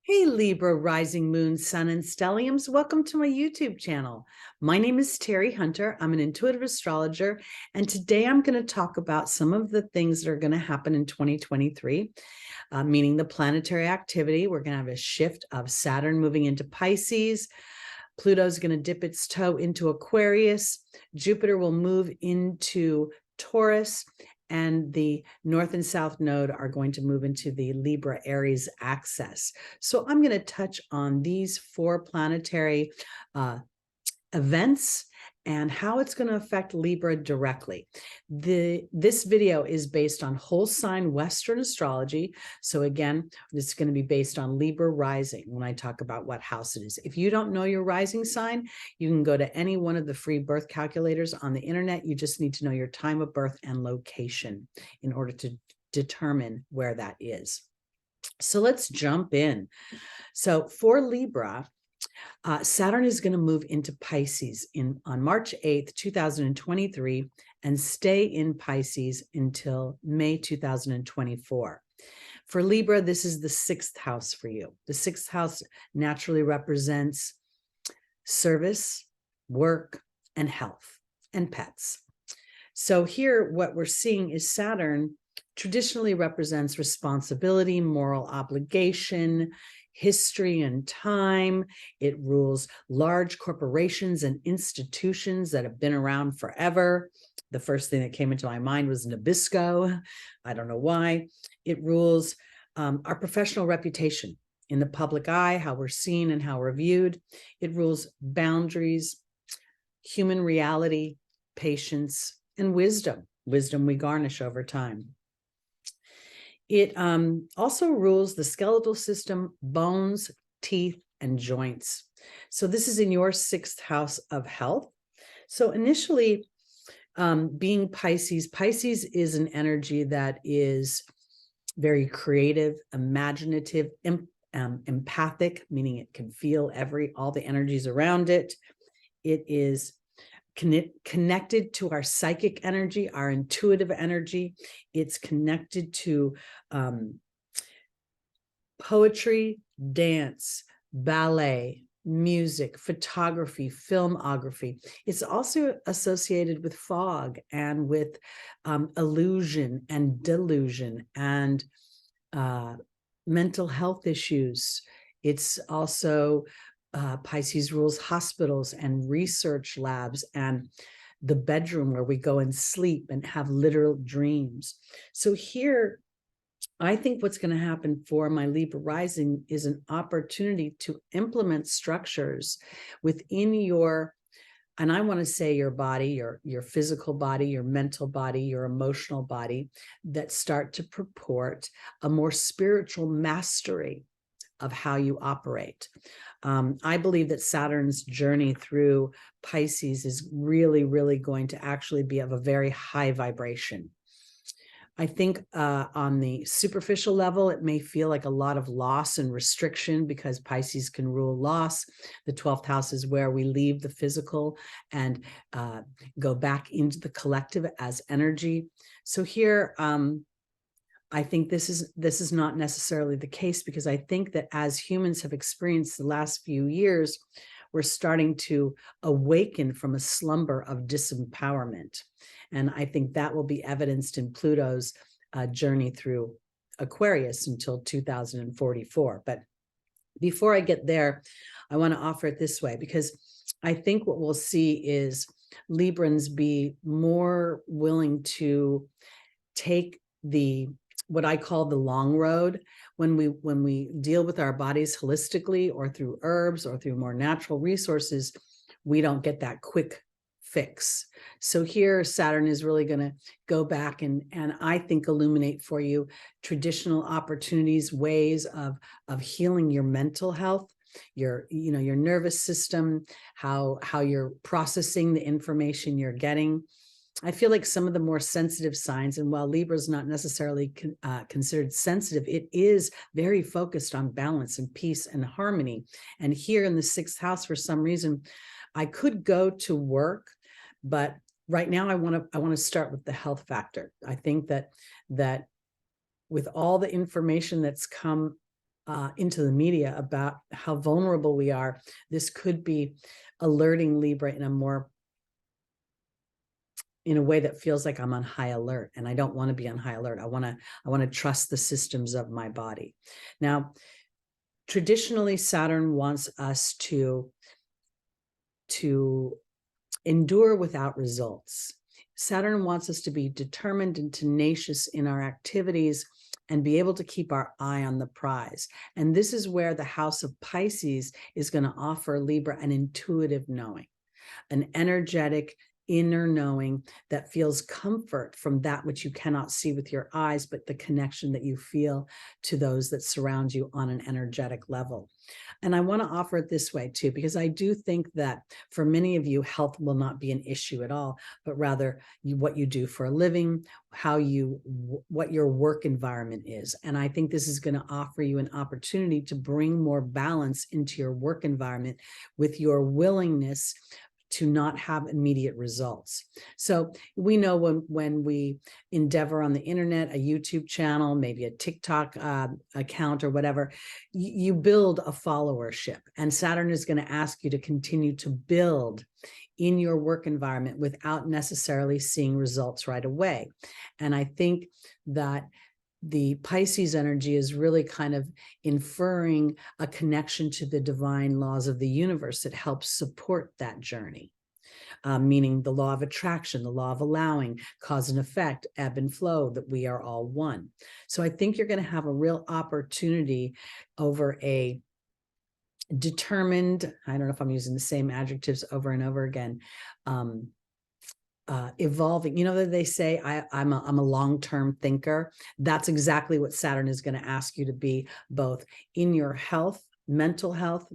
Hey Libra, rising moon, sun, and stelliums. Welcome to my YouTube channel. My name is Teri Hunter. I'm an intuitive astrologer, and today I'm going to talk about some of the things that are going to happen in 2023, meaning the planetary activity. We're going to have a shift of Saturn moving into Pisces. Pluto's going to dip its toe into Aquarius. Jupiter will move into Taurus, and the North and South node are going to move into the Libra Aries axis. So I'm going to touch on these four planetary events and how it's going to affect Libra directly. This video is based on whole sign Western astrology. So again, it's going to be based on Libra rising when I talk about what house it is. If you don't know your rising sign, you can go to any one of the free birth calculators on the internet. You just need to know your time of birth and location in order to determine where that is. So let's jump in. So for Libra, Saturn is going to move into Pisces on March 8th, 2023, and stay in Pisces until May 2024. For Libra, this is the sixth house for you. The sixth house naturally represents service, work, and health, and pets. So here, what we're seeing is Saturn traditionally represents responsibility, moral obligation, history and time. It rules large corporations and institutions that have been around forever. The first thing that came into my mind was Nabisco. I don't know why. It rules our professional reputation in the public eye, how we're seen and how we're viewed. It rules boundaries, human reality, patience, and wisdom. Wisdom we garnish over time. It also rules the skeletal system, bones, teeth, and joints. So this is in your sixth house of health. So initially, being Pisces, Pisces is an energy that is very creative, imaginative, empathic, meaning it can feel all the energies around it. It is connected to our psychic energy, our intuitive energy. It's connected to poetry, dance, ballet, music, photography, filmography. It's also associated with fog and with illusion and delusion and mental health issues. It's also Pisces rules hospitals and research labs and the bedroom where we go and sleep and have literal dreams. So here, I think what's going to happen for my Libra rising is an opportunity to implement structures within your, and I want to say your body, your physical body, your mental body, your emotional body, that start to purport a more spiritual mastery of how you operate. I believe that Saturn's journey through Pisces is really, really going to actually be of a very high vibration. I think on the superficial level, it may feel like a lot of loss and restriction because Pisces can rule loss. The 12th house is where we leave the physical and go back into the collective as energy. So here, I think this is not necessarily the case, because I think that as humans have experienced the last few years, we're starting to awaken from a slumber of disempowerment. And I think that will be evidenced in Pluto's journey through Aquarius until 2044. But before I get there, I want to offer it this way, because I think what we'll see is Librans be more willing to take what I call the long road. When we deal with our bodies holistically or through herbs or through more natural resources, we don't get that quick fix. So here Saturn is really going to go back and I think illuminate for you traditional opportunities, ways of healing your mental health, your nervous system, how you're processing the information you're getting. I feel like some of the more sensitive signs, and while Libra is not necessarily considered sensitive, it is very focused on balance and peace and harmony. And here in the sixth house, for some reason, I could go to work, but right now I want to start with the health factor. I think that with all the information that's come into the media about how vulnerable we are, this could be alerting Libra in a way that feels like I'm on high alert, and I don't want to be on high alert. I want to trust the systems of my body. Now, traditionally, Saturn wants us to endure without results. Saturn wants us to be determined and tenacious in our activities and be able to keep our eye on the prize. And this is where the house of Pisces is going to offer Libra an intuitive knowing, an energetic inner knowing that feels comfort from that which you cannot see with your eyes, but the connection that you feel to those that surround you on an energetic level. And I want to offer it this way too, because I do think that for many of you, health will not be an issue at all, but rather what you do for a living, what your work environment is. And I think this is going to offer you an opportunity to bring more balance into your work environment with your willingness to not have immediate results. So we know when we endeavor on the internet, a YouTube channel, maybe a TikTok account or whatever, you build a followership, and Saturn is going to ask you to continue to build in your work environment without necessarily seeing results right away. And I think that the Pisces energy is really kind of inferring a connection to the divine laws of the universe that helps support that journey, meaning the law of attraction, the law of allowing, cause and effect, ebb and flow, that we are all one. So I think you're going to have a real opportunity over a determined, I don't know if I'm using the same adjectives over and over again, evolving. You know that they say I'm a long-term thinker. That's exactly what Saturn is going to ask you to be, both in your health, mental health,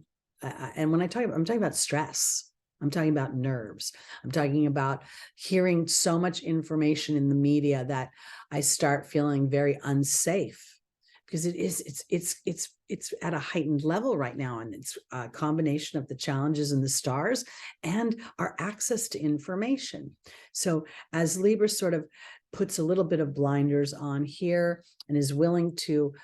and when I'm talking about stress. I'm talking about nerves. I'm talking about hearing so much information in the media that I start feeling very unsafe, because it's at a heightened level right now, and it's a combination of the challenges in the stars and our access to information. So as Libra sort of puts a little bit of blinders on here and is willing to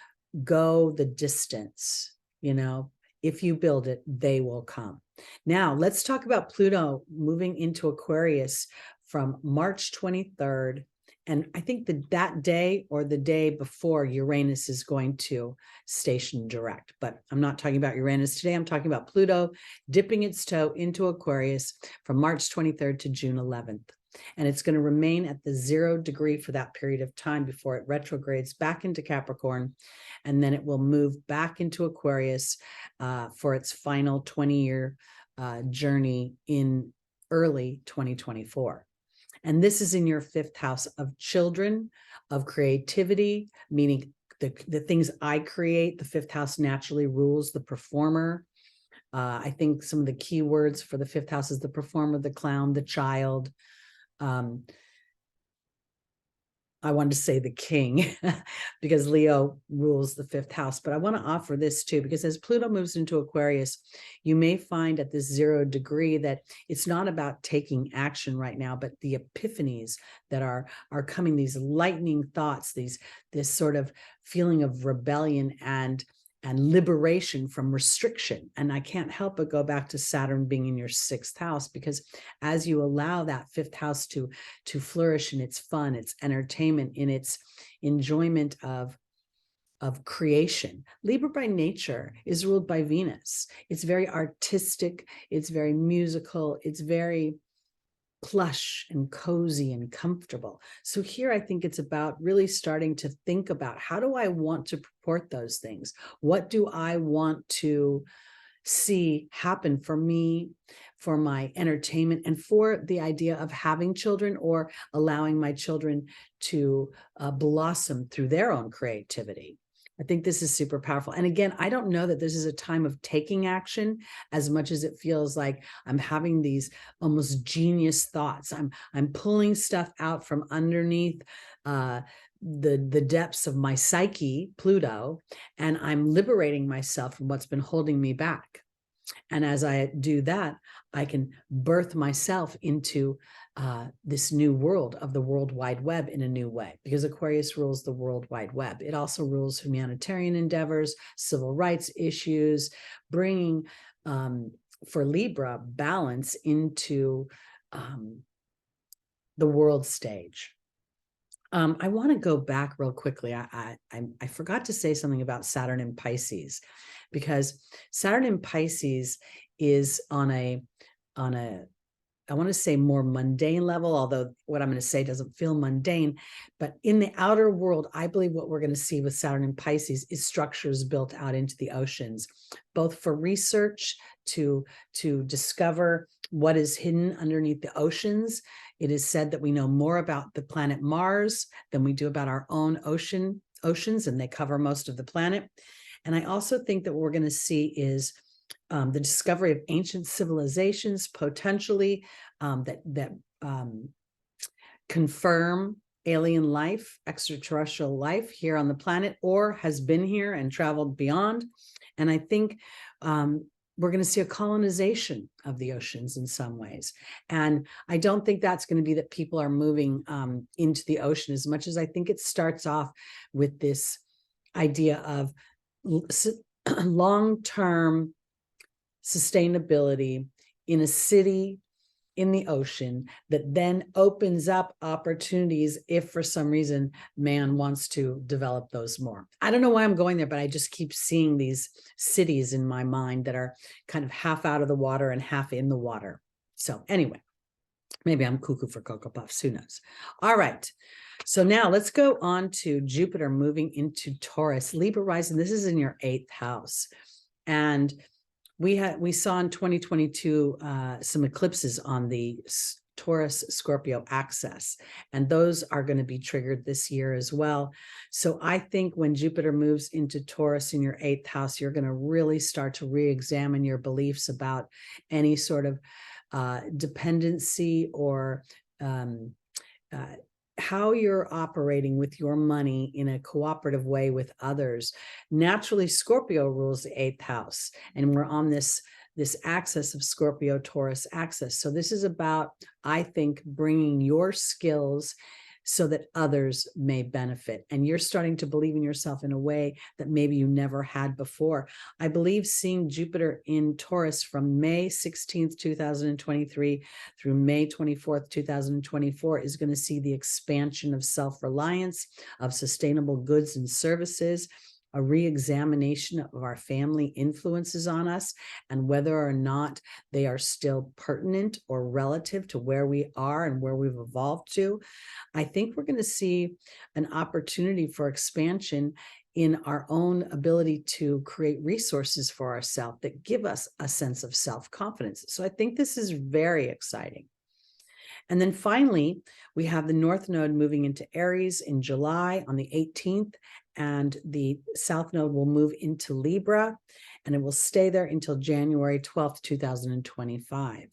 go the distance, if you build it, they will come. Now let's talk about Pluto moving into Aquarius from March 23rd. And I think that day or the day before, Uranus is going to station direct. But I'm not talking about Uranus today. I'm talking about Pluto dipping its toe into Aquarius from March 23rd to June 11th. And it's going to remain at the 0 degree for that period of time before it retrogrades back into Capricorn. And then it will move back into Aquarius for its final 20-year journey in early 2024. And this is in your 5th house of children, of creativity, meaning the things I create. The 5th house naturally rules the performer. I think some of the key words for the 5th house is the performer, the clown, the child. I wanted to say the king because Leo rules the 5th house, but I want to offer this too, because as Pluto moves into Aquarius, you may find at this 0 degree that it's not about taking action right now, but the epiphanies that are coming, these lightning thoughts, this sort of feeling of rebellion and liberation from restriction. And I can't help but go back to Saturn being in your 6th house, because as you allow that 5th house to flourish in its fun, its entertainment, in its enjoyment of creation. Libra by nature is ruled by Venus. It's very artistic. It's very musical. It's very plush and cozy and comfortable. So here I think it's about really starting to think about, how do I want to purport those things? What do I want to see happen for me, for my entertainment, and for the idea of having children or allowing my children to blossom through their own creativity? I think this is super powerful. And again, I don't know that this is a time of taking action as much as it feels like I'm having these almost genius thoughts. I'm pulling stuff out from underneath the depths of my psyche, Pluto, and I'm liberating myself from what's been holding me back. And as I do that, I can birth myself into this new world of the World Wide Web in a new way, because Aquarius rules the World Wide Web. It also rules humanitarian endeavors, civil rights issues, bringing, for Libra, balance into the world stage. I want to go back real quickly. I forgot to say something about Saturn in Pisces, because Saturn in Pisces is on a I want to say more mundane level, although what I'm going to say doesn't feel mundane. But in the outer world, I believe what we're going to see with Saturn in Pisces is structures built out into the oceans, both for research to discover what is hidden underneath the oceans. It is said that we know more about the planet Mars than we do about our own oceans, and they cover most of the planet. And I also think that what we're going to see is the discovery of ancient civilizations, potentially that confirm alien life, extraterrestrial life here on the planet, or has been here and traveled beyond. And I think we're going to see a colonization of the oceans in some ways. And I don't think that's going to be that people are moving into the ocean as much as I think it starts off with this idea of long-term sustainability in a city in the ocean that then opens up opportunities if for some reason man wants to develop those more. I don't know why I'm going there, but I just keep seeing these cities in my mind that are kind of half out of the water and half in the water. So anyway, maybe I'm cuckoo for Cocoa Puffs, who knows? All right. So now let's go on to Jupiter moving into Taurus, Libra rising. This is in your 8th house. And we saw in 2022 some eclipses on the Taurus Scorpio axis, and those are going to be triggered this year as well. So I think when Jupiter moves into Taurus in your 8th house, you're going to really start to re-examine your beliefs about any sort of dependency or how you're operating with your money in a cooperative way with others. Naturally, Scorpio rules the 8th house, and we're on this axis of Scorpio-Taurus axis. So this is about, I think, bringing your skills so that others may benefit. And you're starting to believe in yourself in a way that maybe you never had before. I believe seeing Jupiter in Taurus from May 16th, 2023 through May 24th, 2024 is going to see the expansion of self-reliance, of sustainable goods and services, a re-examination of our family influences on us and whether or not they are still pertinent or relative to where we are and where we've evolved to. I think we're going to see an opportunity for expansion in our own ability to create resources for ourselves that give us a sense of self-confidence. So I think this is very exciting. And then finally, we have the North Node moving into Aries in July on the 18th, and the South Node will move into Libra, and it will stay there until January 12th, 2025.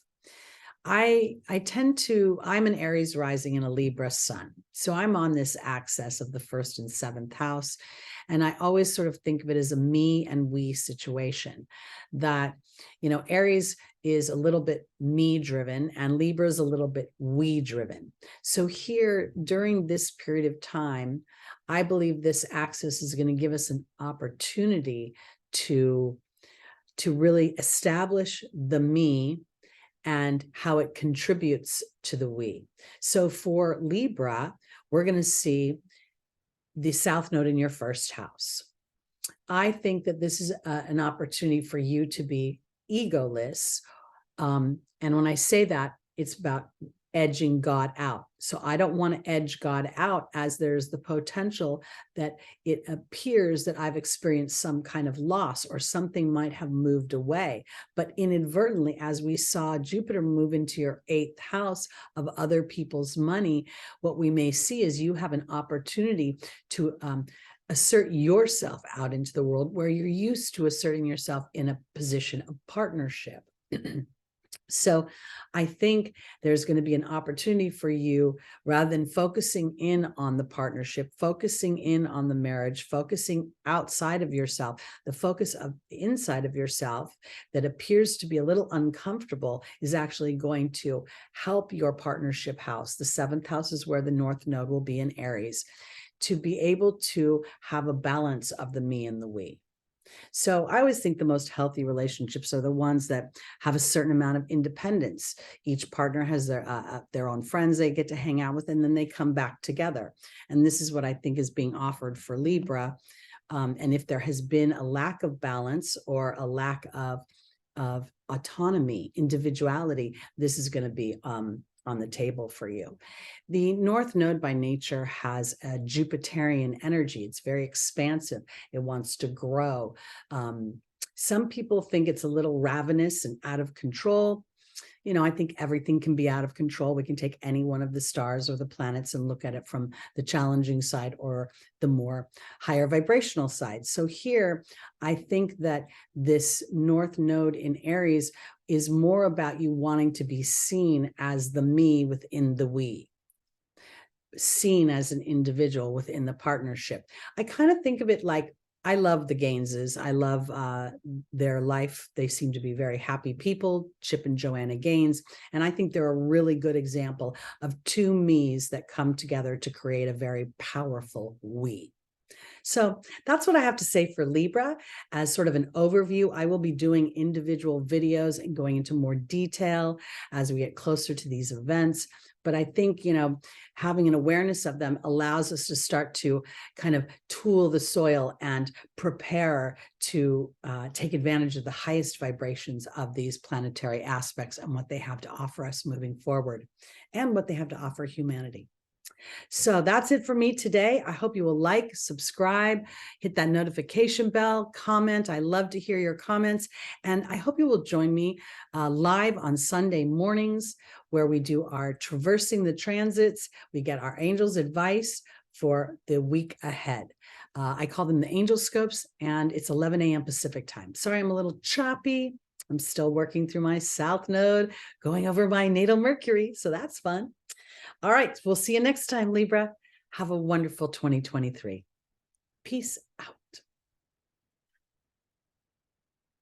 I'm an Aries rising and a Libra sun. So I'm on this axis of the 1st and 7th house. And I always sort of think of it as a me and we situation, that, Aries is a little bit me driven and Libra is a little bit we driven. So here during this period of time, I believe this axis is going to give us an opportunity to really establish the me and how it contributes to the we. So for Libra, we're going to see the South Node in your 1st house. I think that this is an opportunity for you to be egoless. And when I say that, it's about edging God out. So I don't want to edge God out, as there's the potential that it appears that I've experienced some kind of loss or something might have moved away. But inadvertently, as we saw Jupiter move into your 8th house of other people's money, what we may see is you have an opportunity to assert yourself out into the world where you're used to asserting yourself in a position of partnership. So I think there's going to be an opportunity for you, rather than focusing in on the partnership, focusing in on the marriage, focusing outside of yourself, the focus of inside of yourself that appears to be a little uncomfortable is actually going to help your partnership house. The 7th house is where the North Node will be in Aries, to be able to have a balance of the me and the we. So I always think the most healthy relationships are the ones that have a certain amount of independence. Each partner has their own friends they get to hang out with, and then they come back together. And this is what I think is being offered for Libra. And if there has been a lack of balance or a lack of autonomy, individuality, this is going to be on the table for you. The North Node by nature has a Jupiterian energy. It's very expansive. It wants to grow. Some people think it's a little ravenous and out of control. You know, I think everything can be out of control. We can take any one of the stars or the planets and look at it from the challenging side or the more higher vibrational side. So here, I think that this North Node in Aries is more about you wanting to be seen as the me within the we, seen as an individual within the partnership. I kind of think of it like, I love the Gaineses. I love their life. They seem to be very happy people, Chip and Joanna Gaines. And I think they're a really good example of two me's that come together to create a very powerful we. So that's what I have to say for Libra as sort of an overview. I will be doing individual videos and going into more detail as we get closer to these events. But I think, you know, having an awareness of them allows us to start to kind of tool the soil and prepare to take advantage of the highest vibrations of these planetary aspects and what they have to offer us moving forward and what they have to offer humanity. So that's it for me today. I hope you will like, subscribe, hit that notification bell, comment. I love to hear your comments. And I hope you will join me live on Sunday mornings, where we do our traversing the transits. We get our angels' advice for the week ahead. I call them the angel scopes, and it's 11 a.m. Pacific time. Sorry, I'm a little choppy. I'm still working through my South Node, going over my natal Mercury. So that's fun. All right, we'll see you next time, Libra. Have a wonderful 2023. Peace out.